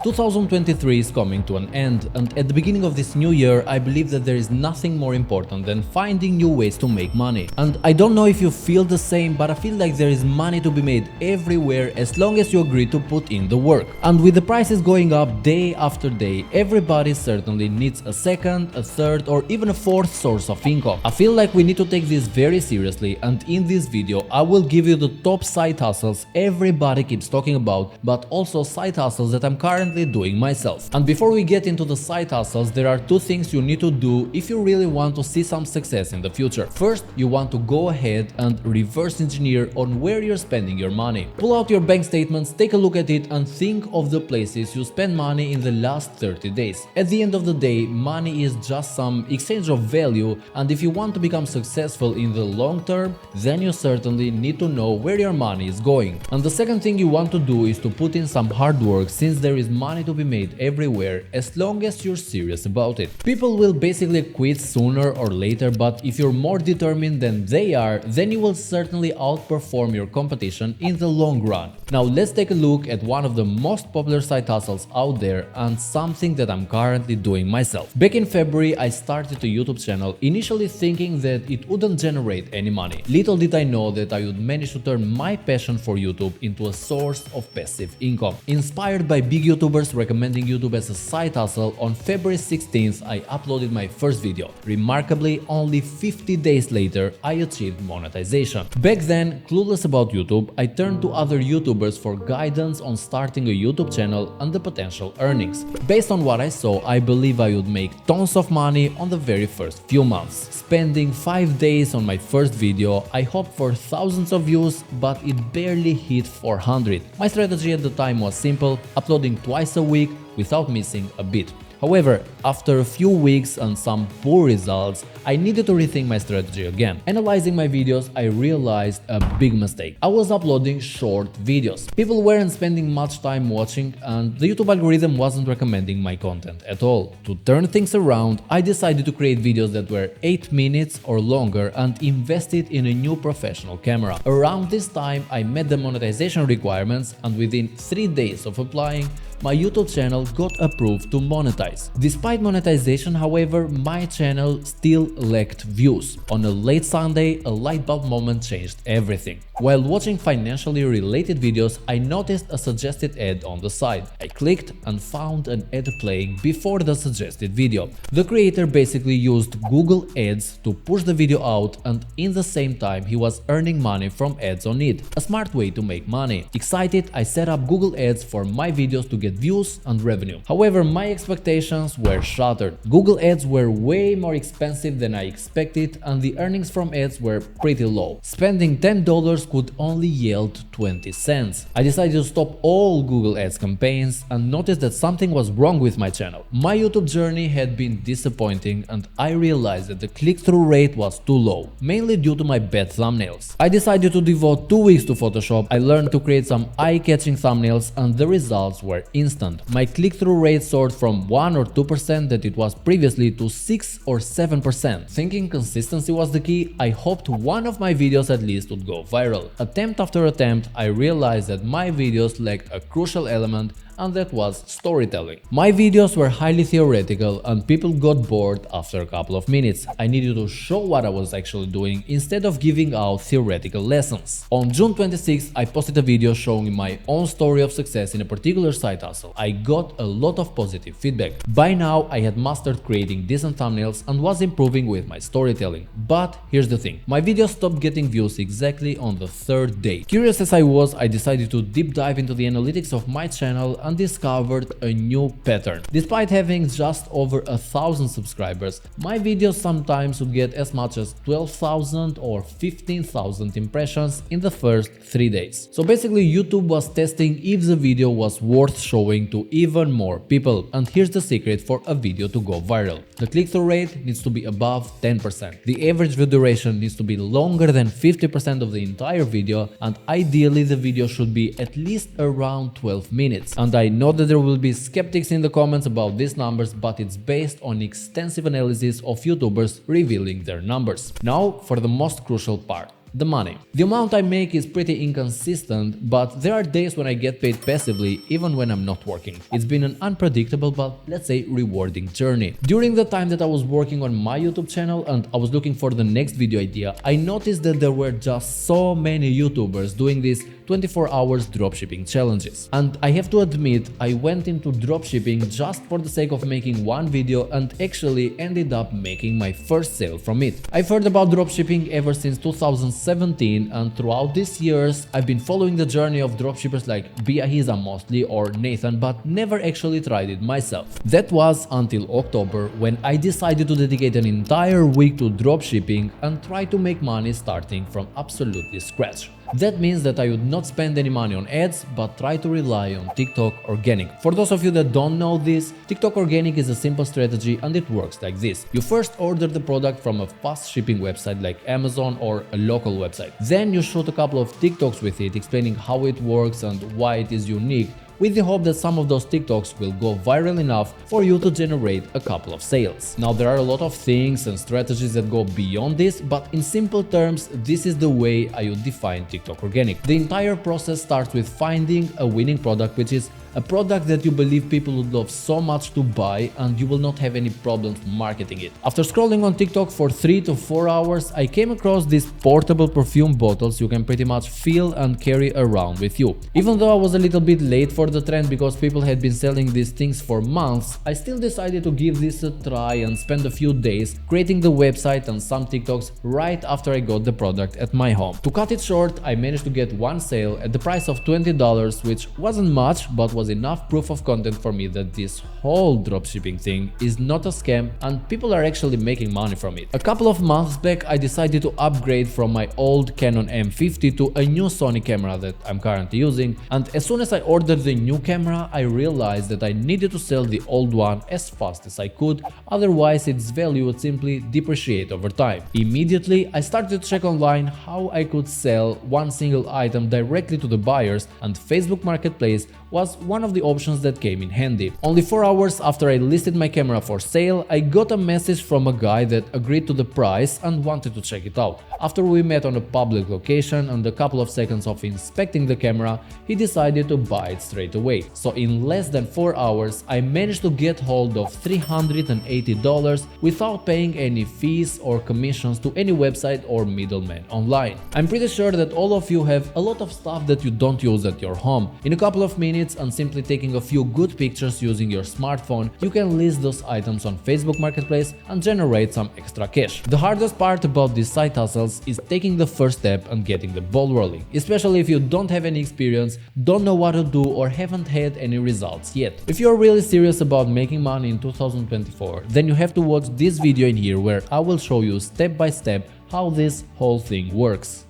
2023 is coming to an end, and at the beginning of this new year I believe that there is nothing more important than finding new ways to make money. And I don't know if you feel the same, but I feel like there is money to be made everywhere as long as you agree to put in the work. And with the prices going up day after day, everybody certainly needs a second, a third, or even a fourth source of income. I feel like we need to take this very seriously, and in this video I will give you the top side hustles everybody keeps talking about, but also side hustles that I'm currently doing myself. And before we get into the side hustles, there are two things you need to do if you really want to see some success in the future. First, you want to go ahead and reverse engineer on where you're spending your money. Pull out your bank statements, take a look at it, and think of the places you spend money in the last 30 days. At the end of the day, money is just some exchange of value, and if you want to become successful in the long term, then you certainly need to know where your money is going. And the second thing you want to do is to put in some hard work, since there is money to be made everywhere as long as you're serious about it. People will basically quit sooner or later, but if you're more determined than they are, then you will certainly outperform your competition in the long run. Now let's take a look at one of the most popular side hustles out there, and something that I'm currently doing myself. Back in February I started a YouTube channel, initially thinking that it wouldn't generate any money. Little did I know that I would manage to turn my passion for YouTube into a source of passive income. Inspired by big YouTubers recommending YouTube as a side hustle, on February 16th I uploaded my first video. Remarkably, only 50 days later I achieved monetization. Back then, clueless about YouTube, I turned to other YouTubers for guidance on starting a YouTube channel and the potential earnings. Based on what I saw, I believe I would make tons of money on the very first few months. Spending 5 days on my first video, I hoped for thousands of views, but it barely hit 400. My strategy at the time was simple: uploading twice a week without missing a beat. However, after a few weeks and some poor results, I needed to rethink my strategy again. Analyzing my videos, I realized a big mistake. I was uploading short videos. People weren't spending much time watching, and the YouTube algorithm wasn't recommending my content at all. To turn things around, I decided to create videos that were 8 minutes or longer and invested in a new professional camera. Around this time, I met the monetization requirements, and within 3 days of applying, my YouTube channel got approved to monetize. Despite monetization, however, my channel still lacked views. On a late Sunday, a light bulb moment changed everything. While watching financially related videos, I noticed a suggested ad on the side. I clicked and found an ad playing before the suggested video. The creator basically used Google Ads to push the video out, and in the same time he was earning money from ads on it. A smart way to make money. Excited, I set up Google Ads for my videos to get views and revenue. However, my expectations were shattered. Google Ads were way more expensive than I expected, and the earnings from ads were pretty low. Spending $10 could only yield 20 cents. I decided to stop all Google Ads campaigns and noticed that something was wrong with my channel. My YouTube journey had been disappointing, and I realized that the click-through rate was too low, mainly due to my bad thumbnails. I decided to devote 2 weeks to Photoshop. I learned to create some eye-catching thumbnails, and the results were instant. My click-through rate soared from 1 or 2% that it was previously to 6 or 7%. Thinking consistency was the key, I hoped one of my videos at least would go viral. Attempt after attempt, I realized that my videos lacked a crucial element, and that was storytelling. My videos were highly theoretical, and people got bored after a couple of minutes. I needed to show what I was actually doing instead of giving out theoretical lessons. On June 26th, I posted a video showing my own story of success in a particular side hustle. I got a lot of positive feedback. By now, I had mastered creating decent thumbnails and was improving with my storytelling. But here's the thing, my video stopped getting views exactly on the 3rd day. Curious as I was, I decided to deep dive into the analytics of my channel and discovered a new pattern. Despite having just over 1,000 subscribers, my videos sometimes would get as much as 12,000 or 15,000 impressions in the first 3 days. So basically YouTube was testing if the video was worth showing to even more people. And here's the secret for a video to go viral. The click-through rate needs to be above 10%. The average view duration needs to be longer than 50% of the entire video, and ideally the video should be at least around 12 minutes. And I know that there will be skeptics in the comments about these numbers, but it's based on extensive analysis of YouTubers revealing their numbers. Now for the most crucial part. the money. The amount I make is pretty inconsistent, but there are days when I get paid passively even when I'm not working. It's been an unpredictable but, let's say, rewarding journey. During the time that I was working on my YouTube channel and I was looking for the next video idea, I noticed that there were just so many YouTubers doing these 24 hours dropshipping challenges. And I have to admit, I went into dropshipping just for the sake of making one video and actually ended up making my first sale from it. I've heard about dropshipping ever since 2017, and throughout these years I've been following the journey of dropshippers like Biahiza mostly or Nathan, but never actually tried it myself. That was until October, when I decided to dedicate an entire week to dropshipping and try to make money starting from absolutely scratch. That means that I would not spend any money on ads, but try to rely on TikTok Organic. For those of you that don't know this, TikTok Organic is a simple strategy and it works like this. You first order the product from a fast shipping website like Amazon or a local website. Then you shoot a couple of TikToks with it explaining how it works and why it is unique, with the hope that some of those TikToks will go viral enough for you to generate a couple of sales. Now, there are a lot of things and strategies that go beyond this, but in simple terms, this is the way I would define TikTok Organic. The entire process starts with finding a winning product, which is a product that you believe people would love so much to buy and you will not have any problems marketing it. After scrolling on TikTok for 3 to 4 hours, I came across these portable perfume bottles you can pretty much fill and carry around with you. Even though I was a little bit late for the trend because people had been selling these things for months, I still decided to give this a try and spend a few days creating the website and some TikToks right after I got the product at my home. To cut it short, I managed to get one sale at the price of $20, which wasn't much but was enough proof of content for me that this whole dropshipping thing is not a scam and people are actually making money from it. A couple of months back, I decided to upgrade from my old Canon M50 to a new Sony camera that I'm currently using, and as soon as I ordered the new camera, I realized that I needed to sell the old one as fast as I could, otherwise its value would simply depreciate over time. Immediately, I started to check online how I could sell one single item directly to the buyers, and Facebook Marketplace was one of the options that came in handy. Only 4 hours after I listed my camera for sale, I got a message from a guy that agreed to the price and wanted to check it out. After we met on a public location and a couple of seconds of inspecting the camera, he decided to buy it straight away. So in less than 4 hours, I managed to get hold of $380 without paying any fees or commissions to any website or middleman online. I'm pretty sure that all of you have a lot of stuff that you don't use at your home. In a couple of minutes and simply taking a few good pictures using your smartphone, you can list those items on Facebook Marketplace and generate some extra cash. The hardest part about these side hustles is taking the first step and getting the ball rolling, especially if you don't have any experience, don't know what to do, or haven't had any results yet. If you're really serious about making money in 2024, then you have to watch this video in here where I will show you step by step how this whole thing works.